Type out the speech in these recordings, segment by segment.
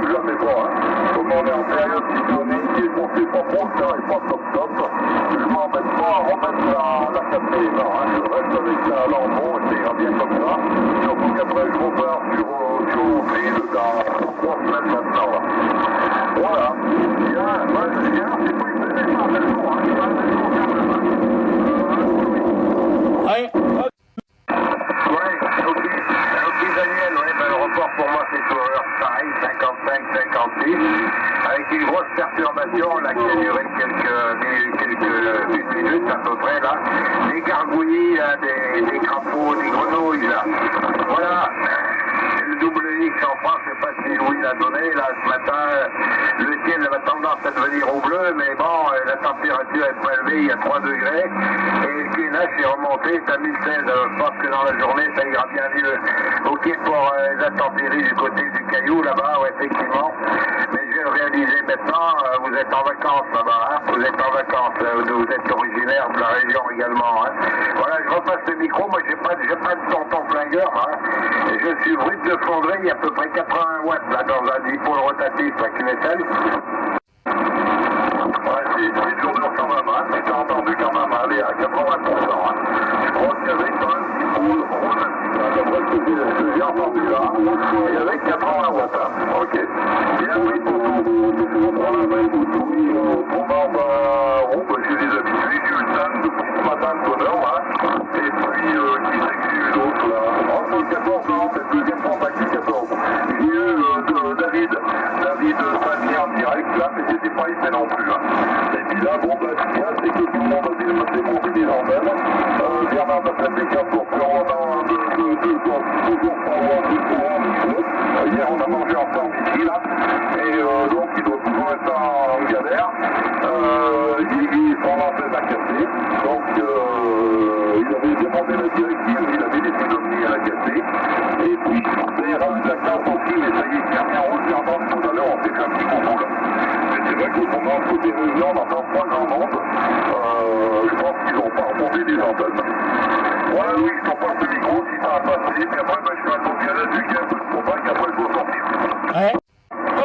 jamais pas, hein. Comme on est en période cyclonique et qu'on sait pas trop, ça n'est pas top top. Je m'embête pas à remettre la capée, non, hein. Je reste avec la lambeau, et ça ira bien comme ça. Surtout qu'après, je repars sur l'île dans 3 semaines maintenant, là. Voilà. Bien, c'est pas une belle maison, hein. C'est pas une maison quand même. Ouais. Ouais, ok Daniel, ouais, ben, le report pour moi c'est tout à l'heure pareil, 55-56, avec une grosse perturbation là qui a duré quelques minutes à peu près là, des gargouillis, là, des crapauds, des grenouilles là. Voilà. Le double X en France, je sais pas si Louis l'a donné, là, ce matin, le ciel avait tendance à devenir au bleu, mais bon, la température est prélevée, il y a 3 degrés, et le QNH est remonté, c'est à 1016, je pense que dans la journée, ça ira bien mieux. Ok pour les intempéries du côté du Caillou, là-bas, ouais, effectivement, mais je vais le réaliser maintenant, vous êtes en vacances là-bas, hein, vous êtes en vacances, vous êtes originaire de la région également, hein. Voilà, je repasse le micro, moi j'ai pas de tonton flingueur, hein. Je suis brut de fonderie, il y a à peu près 80 watts là dans un dipôle rotatif là, qui m'étale. Ouais, c'est dur quand même, hein. C'est entendu quand même, allez, à 80%. Hein. Je crois qu'il y avait quand même un dipôle rotatif, hein, d'après ce que j'ai entendu là. Il y avait 80 watts. Hein. Ok. Bien, oui, pour j'ai des habitués, j'ai eu le temps depuis ce matin de bonne heure, hein. Et puis, qui c'est que j'ai eu d'autres là? Oh, c'est 14 ans, c'est le deuxième contact du 14. J'ai eu David Fanny en direct là, mais c'était pas épais non plus. Hein. Et puis là, bon, ben, ce qu'il y a, c'est que tout le monde a démonté des antennes. Bernard a fait des cartes pour faire deux jours pour avoir du courant du chouette. Hier, on a mangé ensemble ici, là. Et donc, il doit toujours être en galère. Son antenne a cassé. Donc, il avait demandé la directive, il avait laissé l'omni à la casser. Et puis, super, a eu de la carte aussi, mais ça y est, il a bien reçu en vente tout à l'heure, on fait un petit contrôle. Mais c'est vrai qu'au moment où des réunions, on entend pas grand monde. Je pense qu'ils n'ont pas remonté des antennes. Voilà, oui, je t'en passe le micro, si ça a passé, puis après, ben, je fais un tour de galette du gars, pour pas qu'après, il faut sortir. Ouais.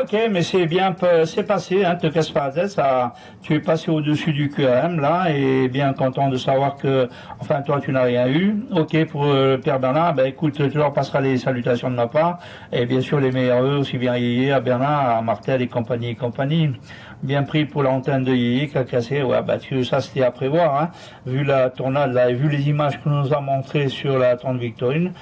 Ok, mais c'est bien, c'est passé, hein, te casse pas la tête, ça, tu es passé au-dessus du QAM, là, et bien content de savoir que, enfin, toi, tu n'as rien eu. Ok, pour Père Bernard, ben, écoute, tu leur passeras les salutations de ma part, et bien sûr, les meilleurs vœux, aussi bien à Yéyé, à Bernard, à Martel et compagnie. Bien pris pour l'antenne de Yéyé qui a cassé, ouais, bah, ça, c'était à prévoir, hein, vu la tournade, là, et vu les images que nous a montrées sur la 30 Victorine.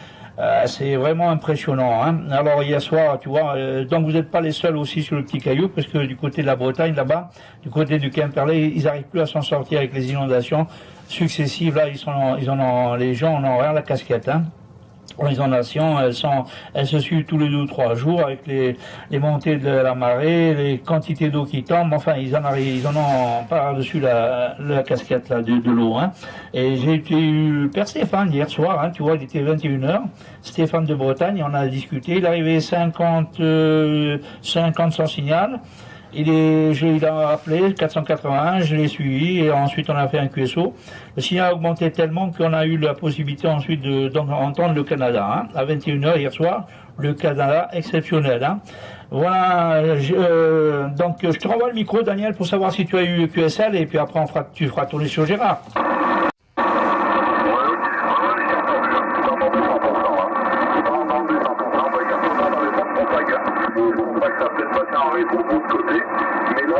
C'est vraiment impressionnant. Hein. Alors hier soir, tu vois, donc vous n'êtes pas les seuls aussi sur le Petit Caillou, parce que du côté de la Bretagne, là-bas, du côté du Quimperlé, ils n'arrivent plus à s'en sortir avec les inondations successives. Là, les gens en ont rien la casquette. Hein. Les inondations, elles se suivent tous les 2 ou 3 jours avec les montées de la marée, les quantités d'eau qui tombent. Enfin, ils en ont par-dessus la casquette là, de l'eau. Hein. Et j'ai eu Père Stéphane hier soir, hein, tu vois, il était 21h. Stéphane de Bretagne, on a discuté. Il est arrivé 50 sans signal. Il a appelé 481, je l'ai suivi et ensuite on a fait un QSO. Le signal a augmenté tellement qu'on a eu la possibilité ensuite d'entendre le Canada, hein, à 21h hier soir, le Canada exceptionnel. Hein. Voilà, donc je te renvoie le micro Daniel pour savoir si tu as eu QSL et puis après tu feras tourner sur Gérard.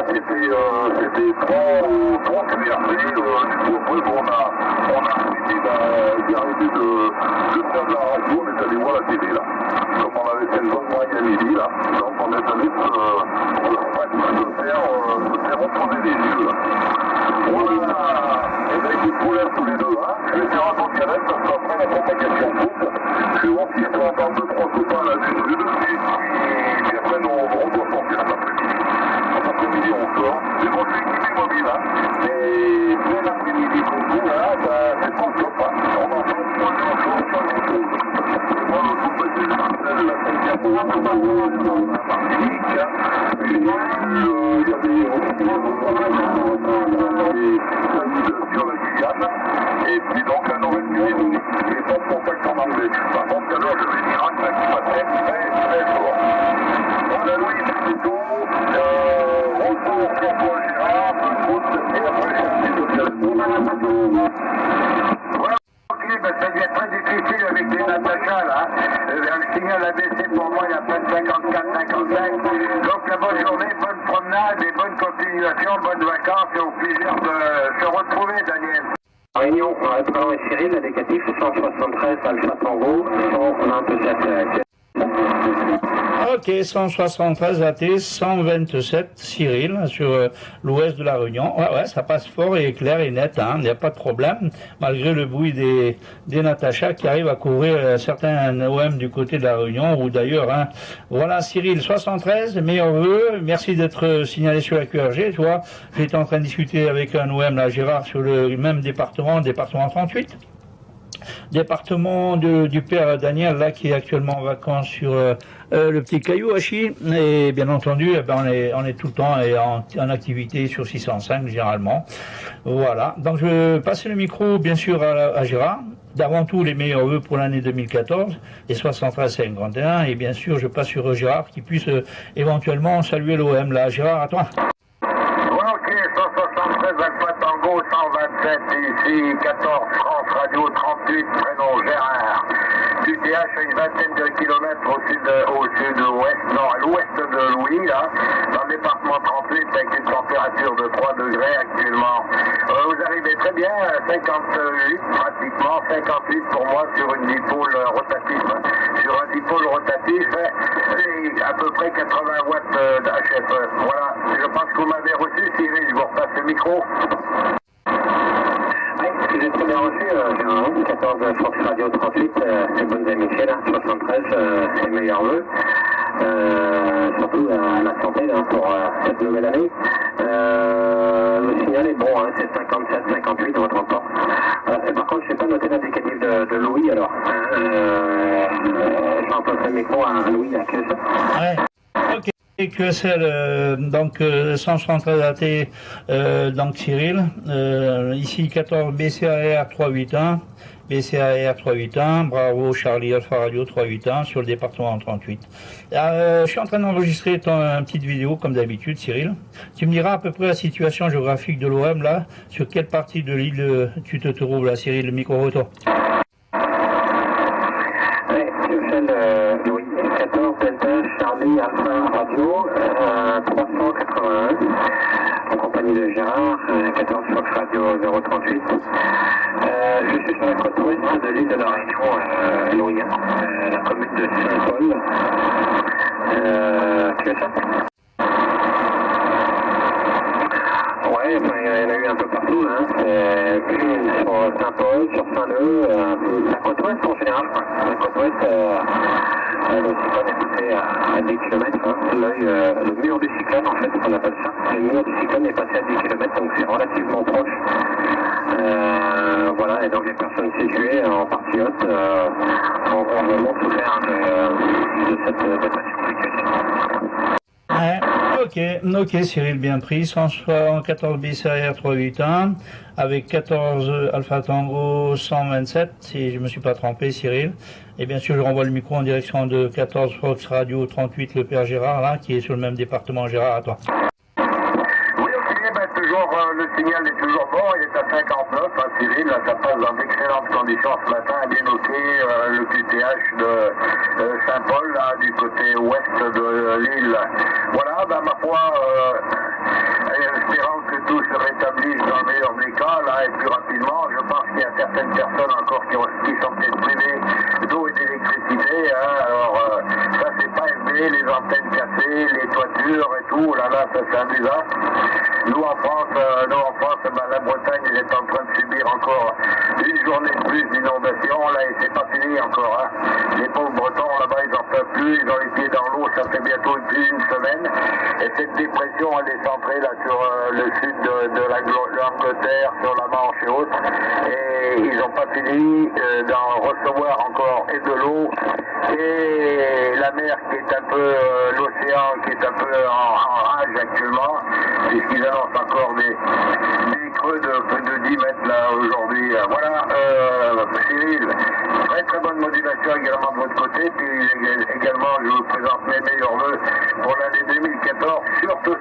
C'était trop cuiré, du coup après on a arrêté de faire de la radio, on est allé voir la télé là, comme on avait fait le bon moyen à midi là, donc on est allé se faire reposer les yeux là. Voilà, et bien écoute, vous laisse tous les deux, hein, je vais faire un bon dialogue parce qu'après la propagation coupe, je vais voir si je peux entendre 2-3 copains là du sud, et puis après on doit sortir cet après-midi. Cet après-midi on sort, c'est bon, je suis équipé mobile, hein, et plein l'après-midi pour vous, là, c'est pas top, hein, on entend pas grand-chose, pas grand-chose. Moi, le groupe de la Saint-Pierre, la Martinique, il y avait sur la Guyane, et puis donc la Nouvelle-Calédonie, et pas de contact en anglais. Par contre, alors je vais dire un qui m'a très fort. Voilà, Louis, c'est tout. Retour pour Paul Gérard, route, et après, voilà. Ok, ben ça devient très difficile avec les Natacha là. Le signal ABC pour moi il y a plein de 54-55. Donc la bonne journée, bonne promenade et bonne continuation, bonnes vacances et au plaisir de se retrouver, Daniel. Réunion, Réparation et Cyril, indicatif 173 Alpha Tango, 127. Ok, 173 AT, 127 Cyril sur l'ouest de la Réunion. Ouais, ça passe fort et clair et net, hein, il n'y a pas de problème, malgré le bruit des Natacha qui arrivent à couvrir certains OM du côté de la Réunion ou d'ailleurs. Hein. Voilà, Cyril, 73, meilleurs vœux, merci d'être signalé sur la QRG, tu vois. J'étais en train de discuter avec un OM, là, Gérard, sur le même département 38. Département du père Daniel, là, qui est actuellement en vacances sur le petit caillou Hachi. Et bien entendu, eh ben, on est tout le temps en activité sur 605, généralement. Voilà. Donc, je vais passer le micro, bien sûr, à Gérard. D'avant tout, les meilleurs vœux pour l'année 2014, les 73-51. Et bien sûr, je passe sur Gérard, qui puisse éventuellement saluer l'OM. Là, Gérard, à toi. Ok, 173 Alpha Tango, 127, ici 14 France Radio 38, prénom Gérard. QTH à une vingtaine de kilomètres au sud-ouest, non, à l'ouest de Louis, là, dans le département 38, avec une température de 3 degrés actuellement. Vous arrivez très bien, 58 pratiquement, 58 pour moi sur une dipôle rotatif. Sur un dipôle rotatif, c'est à peu près 80 watts d'HFE. Voilà, je pense que vous m'avez reçu, Cyril, je vous repasse le micro. Oui, j'ai très bien reçu, Gérard, 14 France Radio 38, c'est bonnes amitiés là, 73, c'est meilleurs vœux. Surtout la santé là, pour cette nouvelle année. Le signal est bon, hein, c'est 57-58 votre rapport. Par contre, je n'ai pas noté l'indicatif de Louis alors. J'en passe le micro à Louis, à QSL. Ouais. Ok. QSL, donc 173 AT, donc Cyril, ici 14 BCAR 381. BCAR 381, bravo Charlie Alpha Radio 381 sur le département 38. Je suis en train d'enregistrer une petite vidéo comme d'habitude, Cyril. Tu me diras à peu près la situation géographique de l'OM là, sur quelle partie de l'île tu te trouves là, Cyril, le micro-retour. Oui, Louis 14 Delta Charlie Alpha Radio 381 en compagnie de Gérard 14 Fox Radio 038. Je suis sur la côte ouest de l'île de la Réunion, Louis, la commune de Saint-Paul. Tu veux ça? Ouais, enfin, il y en a eu un peu partout, hein. Puis sur Saint-Paul, sur Saint-Leu, la côte ouest en général, quoi. La côte ouest, le cyclone est passé à 10 km, hein. Le mur du cyclone, en fait, on appelle ça. Le mur du cyclone est passé à 10 km, donc c'est relativement proche. Voilà, et donc les personnes situées en partie haute ont vraiment souffert de cette dépression. Ouais, ok, Cyril, bien pris. 114 BCAR 381 avec 14 Alpha Tango 127, si je me suis pas trompé, Cyril. Et bien sûr, je renvoie le micro en direction de 14 Fox Radio 38, le père Gérard, là, qui est sur le même département. Gérard, à toi. Le signal est toujours bon, il est à 59, hein, Cyril, ça passe dans d'excellentes conditions ce matin, bien noté le QTH de Saint-Paul, là, du côté ouest de l'île. Voilà, ben, ma foi, espérant que tout se rétablisse dans le meilleur des cas, là, et plus rapidement, je pense qu'il y a certaines personnes encore qui sont peut-être privées d'eau et d'électricité, hein, alors ça c'est pas aimé, les antennes cassées, les toitures et tout, là, ça c'est amusant. Nous en France, ben, la Bretagne elle est en train de subir encore une journée de plus d'inondation, là, et c'est pas fini encore. Hein. Les pauvres Bretons, là-bas, ils en peuvent plus, ils ont les pieds dans l'eau, ça fait bientôt plus d'une semaine. Et cette dépression, elle est centrée là sur le sud de l'Angleterre, sur la Manche et autres. Et ils n'ont pas fini d'en recevoir encore et de l'eau et la la mer qui est un peu, l'océan qui est un peu en rage actuellement, puisqu'ils annoncent encore des creux de 10 mètres là aujourd'hui. Voilà, Cyril, très très bonne motivation également de votre côté, puis également je vous présente mes meilleurs vœux pour l'année 2014,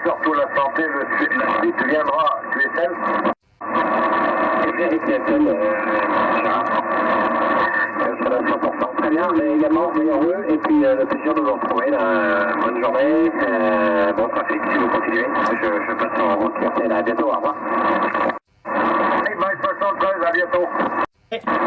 surtout la santé, la suite viendra, tu es seul? Très bien, mais également meilleurs vœux et puis le plaisir de vous retrouver. Bonne journée, bon trafic si vous continuez. Je passe en route. À bientôt, au revoir. Mike 73, à bientôt.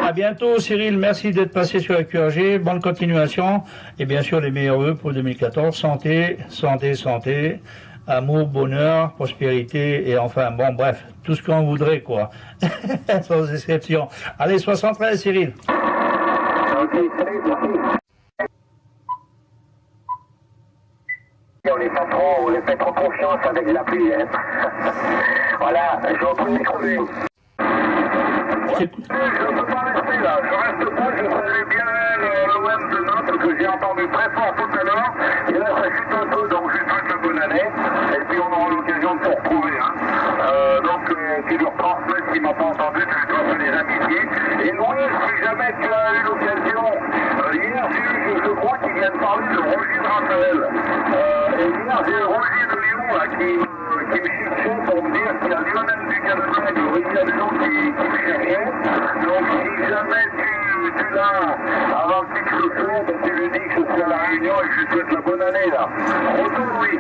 À bientôt Cyril, merci d'être passé sur la QRG, bonne continuation et bien sûr les meilleurs vœux pour 2014, santé, santé, santé, amour, bonheur, prospérité et enfin bon bref, tout ce qu'on voudrait quoi, sans exception. Allez 73 Cyril. Ok, salut, merci. On les fait trop confiance avec la pluie. Voilà, je reprends le micro. Je ne peux pas rester là, je reste pas, je salue bien l'OM de Nantes que j'ai entendu très fort tout à l'heure, et là ça chute un peu, donc je souhaite une bonne année, et puis on aura l'occasion de se retrouver. Donc si je retransmets ce qui m'a pas entendu, tu dois faire les amitiés. Et Louis, si jamais tu as eu l'occasion, hier je crois qu'il vient de parler de Roger de Raphaël. Et hier j'ai Roger de Lyon là, qui me cherchait pour me dire qu'il y a Lionel du Canada et le Rivière de Lyon qui me cherchait. Donc si jamais tu l'as avant le petit chaussure, ben, tu lui dis que je suis à la Réunion et que je souhaite la bonne année là. Retour Louis.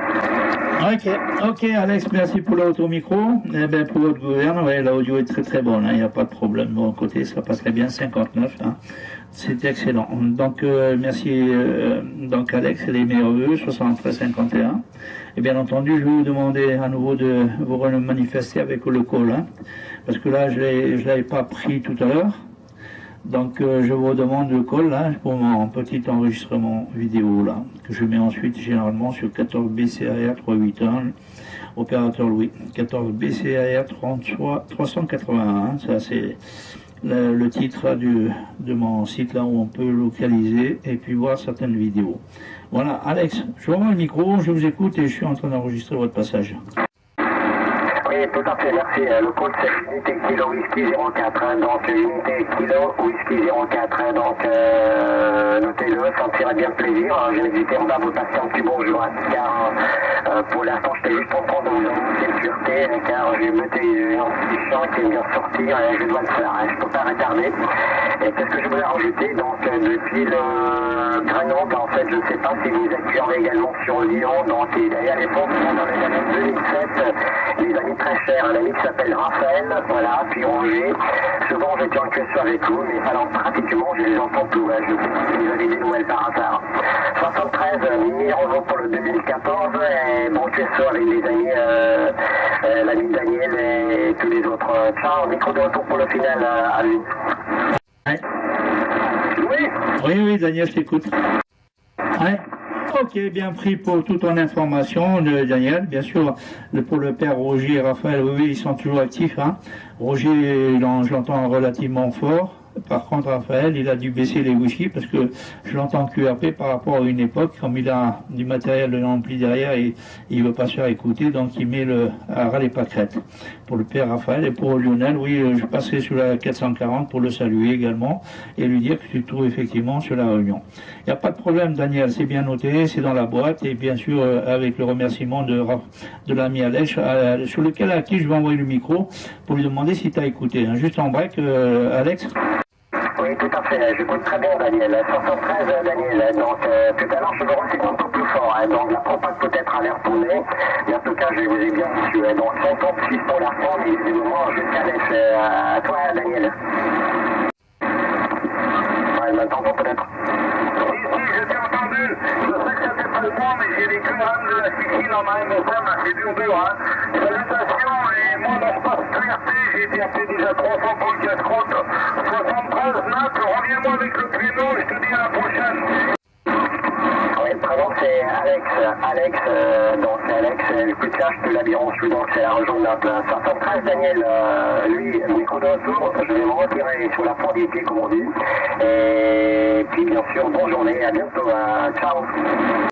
Ok Alex, merci pour l'auto-micro. Eh bien pour votre gouverne, ouais, l'audio est très très bon, il n'y a pas de problème. De mon côté, ça passerait bien 59. Hein. C'est excellent. Donc merci donc Alex, les meilleurs vœux, 73-51. Et bien entendu, je vais vous demander à nouveau de vous manifester avec le call, hein, parce que là, je ne l'avais pas pris tout à l'heure. Donc je vous demande le call là, pour mon petit enregistrement vidéo là, que je mets ensuite généralement sur 14 BCAR 381, opérateur Louis, 14 BCAR 381, ça c'est le titre de mon site là où on peut localiser et puis voir certaines vidéos. Voilà, Alex, je vous remets le micro, je vous écoute et je suis en train d'enregistrer votre passage. Oui, tout à fait, merci. Le code c'est unité kilo whisky 04, hein, donc unité kilo whisky 04, hein, donc notez-le, ça me ferait bien plaisir. Je vais éviter, on va vous passer un petit bonjour, hein, car pour l'instant j'étais juste content de vous annoncer une sûreté, car j'ai mené un petit chant qui vient de sortir et je dois le faire, hein, je ne peux pas retarder. Et qu'est-ce que je voulais rajouter, donc depuis le Grenoble, en fait, je ne sais pas si vous êtes curé également sur Lyon, donc il y a à l'époque, dans les années 2007, les amis très chers, un ami qui s'appelle Raphaël, voilà, puis Roger. Souvent j'étais en question avec vous, mais alors pratiquement je les entends plus, hein. Je sais pas si vous avez des nouvelles par hasard. 73, 1000 euros pour le 2014, et bon QSO avec les amis, l'ami Daniel et tous les autres. Ciao, micro de retour pour le final à lui. Ouais. Oui. Oui, Daniel, je t'écoute. Ouais. Ok, bien pris pour toute ton information, Daniel. Bien sûr, pour le père Roger et Raphaël, oui, ils sont toujours actifs. Hein. Roger, je l'entends relativement fort. Par contre, Raphaël, il a dû baisser les Wi-Fi parce que je l'entends QRP par rapport à une époque, comme il a du matériel de l'ampli derrière et il veut pas se faire écouter, donc il met le à ras les pâquerettes. Pour le père Raphaël et pour Lionel, oui, je passerai sur la 440 pour le saluer également et lui dire que tu te trouves effectivement sur la Réunion. Il n'y a pas de problème, Daniel, c'est bien noté, c'est dans la boîte et bien sûr avec le remerciement de l'ami Alex, sur lequel à qui je vais envoyer le micro pour lui demander si tu as écouté. Hein. Juste en break, Alex. Oui, tout à fait. J'écoute très bien Daniel. 73, Daniel. Donc, tout à l'heure, je me c'est un peu plus fort. Hein. Donc, la propane peut-être à l'air tourné. Mais en tout cas, je vous ai bien reçu. Hein. Donc, 56 pour la forme. Et du moment, je te laisse à toi, Daniel. Ouais, maintenant, peut-être. Oui, je t'ai entendu. Je sais que ça fait pas le temps, mais j'ai les QRM de la Sicile en MSM, c'est dur, hein. Salutations, et moi, l'espace QRT, j'ai été appelé déjà 3 fois pour le 4 routes. 73, Nat, reviens-moi avec le créneau, je te dis à la prochaine. Oui, le prénom, c'est Alex. Donc, c'est Alex, n'avait plus de charge, plus l'aviron suivant, c'est la rejoindre un peu. 73, Daniel, lui, micro de retour, je vais me retirer sur la fond des pieds, comme on dit. Et puis, bien sûr, bonne journée, à bientôt, ciao.